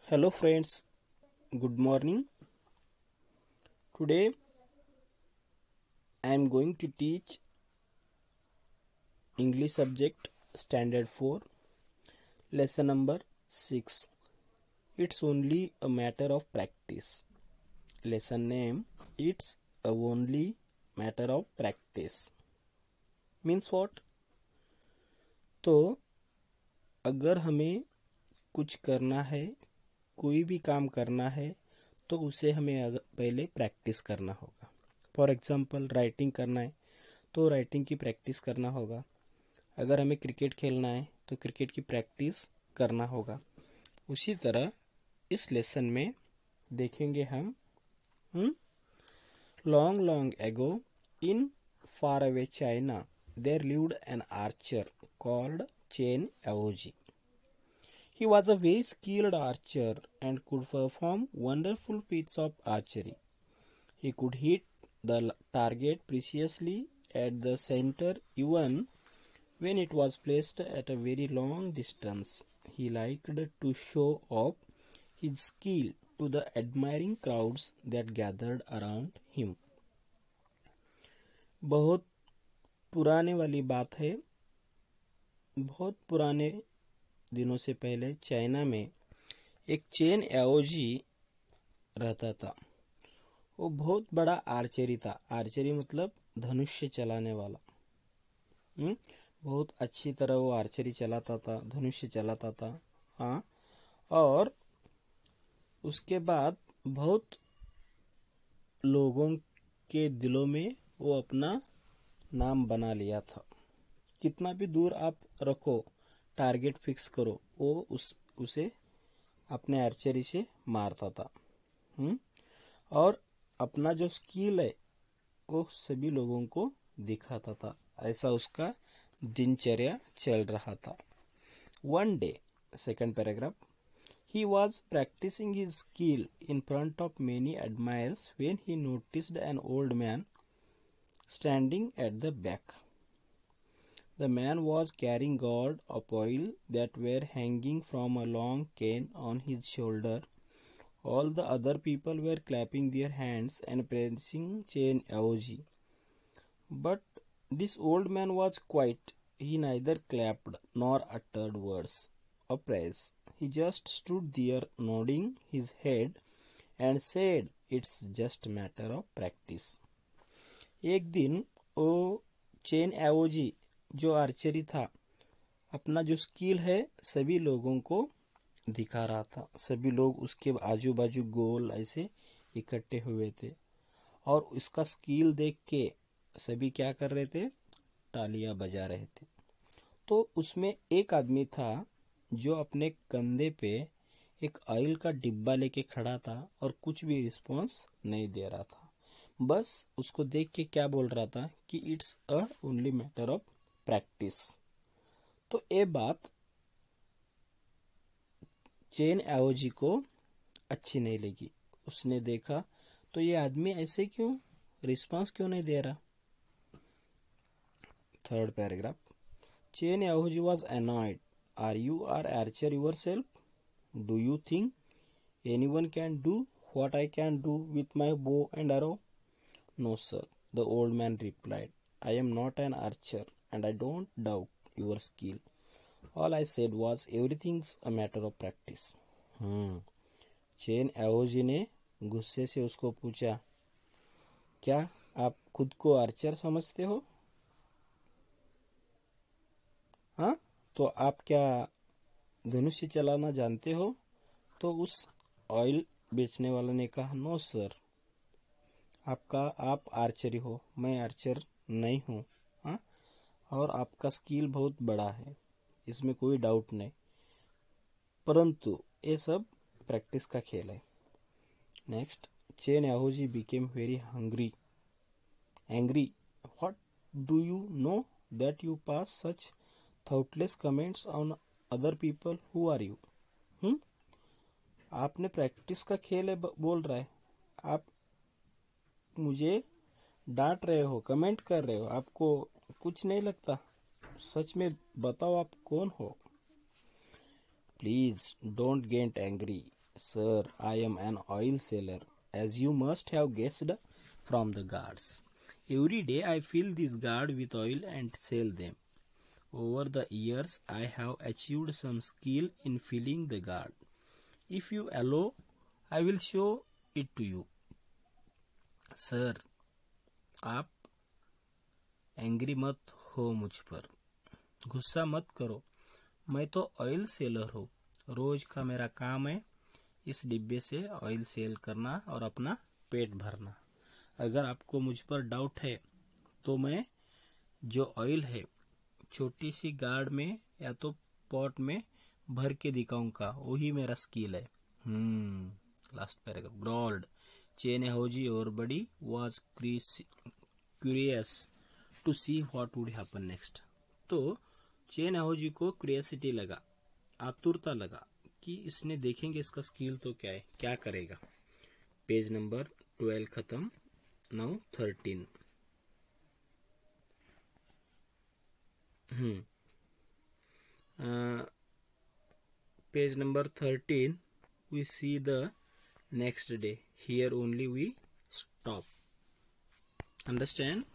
Hello friends, good morning. Today I am going to teach English subject standard 4 lesson number 6. It's only a matter of practice. Lesson name, it's a only matter of practice. Means what? तो अगर हमें कुछ करना है, कोई भी काम करना है तो उसे हमें पहले प्रैक्टिस करना होगा। फॉर एग्जांपल राइटिंग करना है तो राइटिंग की प्रैक्टिस करना होगा। अगर हमें क्रिकेट खेलना है तो क्रिकेट की प्रैक्टिस करना होगा। उसी तरह इस लेसन में देखेंगे हम long long ago in far away China there lived an archer called Chen Yaozi. He was a very skilled archer and could perform wonderful feats of archery. He could hit the target precisely at the center even when it was placed at a very long distance. He liked to show off his skill to the admiring crowds that gathered around him. बहुत पुराने वाली बात है। बहुत पुराने दिनों से पहले चाइना में एक चेन एओजी रहता था। वो बहुत बड़ा आर्चरी था। आर्चरी मतलब धनुष्य चलाने वाला। बहुत अच्छी तरह वो आर्चरी चलाता था, धनुष्य चलाता था। हाँ, और उसके बाद बहुत लोगों के दिलों में वो अपना नाम बना लिया था। कितना भी दूर आप रखो, टारगेट फिक्स करो, वो उसे अपने आर्चरी से मारता था। और अपना जो स्किल है वो सभी लोगों को दिखाता था। ऐसा उसका दिनचर्या चल रहा था। One day, second paragraph, he was practicing his skill in front of many admirers when he noticed an old man standing at the back. The man was carrying gourds of oil that were hanging from a long cane on his shoulder. All the other people were clapping their hands and praising Chen Aoji. But this old man was quiet. He neither clapped nor uttered words of praise. He just stood there nodding his head and said, "It's just a matter of practice." एक दिन वो chain AOG जो archery था, अपना जो skill है सभी लोगों को दिखा रहा था। सभी लोग उसके आजू बाजू गोल ऐसे इकट्ठे हुए थे और उसका स्किल देख के सभी क्या कर रहे थे? तालियां बजा रहे थे। तो उसमें एक आदमी था जो अपने कंधे पे एक ऑयल का डिब्बा लेके खड़ा था और कुछ भी रिस्पॉन्स नहीं दे रहा था। बस उसको देख के क्या बोल रहा था कि it's a only matter of practice. तो ये बात चेन एओजी को अच्छी नहीं लगी। उसने देखा तो ये आदमी ऐसे क्यों रिस्पांस क्यों नहीं दे रहा। Third paragraph, Chen Yaozi was annoyed. Are you are archer yourself? Do you think anyone can do what I can do with my bow and arrow? No sir, the old man replied. I am not an archer and I don't doubt your skill. All I said was everything's a matter of practice. Chain AOG ने गुस्से से उसको पूछा, क्या आप खुद को Archer समझते हो? हाँ, तो आप क्या धनुष्य चलाना जानते हो? तो उस ऑयल बेचने वाले ने कहा, नो सर, आप आर्चरी हो, मैं आर्चर नहीं हूँ। हाँ, और आपका स्किल बहुत बड़ा है, इसमें कोई डाउट नहीं, परंतु ये सब प्रैक्टिस का खेल है। Next, Chen Yaozi became very angry. What do you know that you pass such thoughtless comments on other people? Who are you? आपने प्रैक्टिस का खेल है बोल रहा है, आप मुझे डांट रहे हो, कमेंट कर रहे हो, आपको कुछ नहीं लगता? सच में बताओ आप कौन हो? Please don't get angry. Sir, I am an oil seller, as you must have guessed from the guards. Every day I fill this guard with oil and sell them. Over the years I have achieved some skill in filling the guard. If you allow, I will show it to you. Sir, आप angry मत हो मुझ पर, गुस्सा मत करो, मैं तो ऑयल सेलर हूँ। रोज का मेरा काम है इस डिब्बे से ऑयल सेल करना और अपना पेट भरना। अगर आपको मुझ पर डाउट है तो मैं जो ऑयल है छोटी सी गार्ड में या तो पॉट में भर के दिखाऊंगा, वही मेरा स्किल है। Last paragraph. ग्रॉल्ड चेनेहोजी और बड़ी was curious to see what would happen next. तो चेनेहोजी को क्यूरियोसिटी लगा, आतुरता लगा कि इसने देखेंगे इसका स्किल तो क्या है, क्या करेगा। पेज नंबर 12 खत्म। Now 13। Page number 13 we see the next day. Here only we stop. Understand?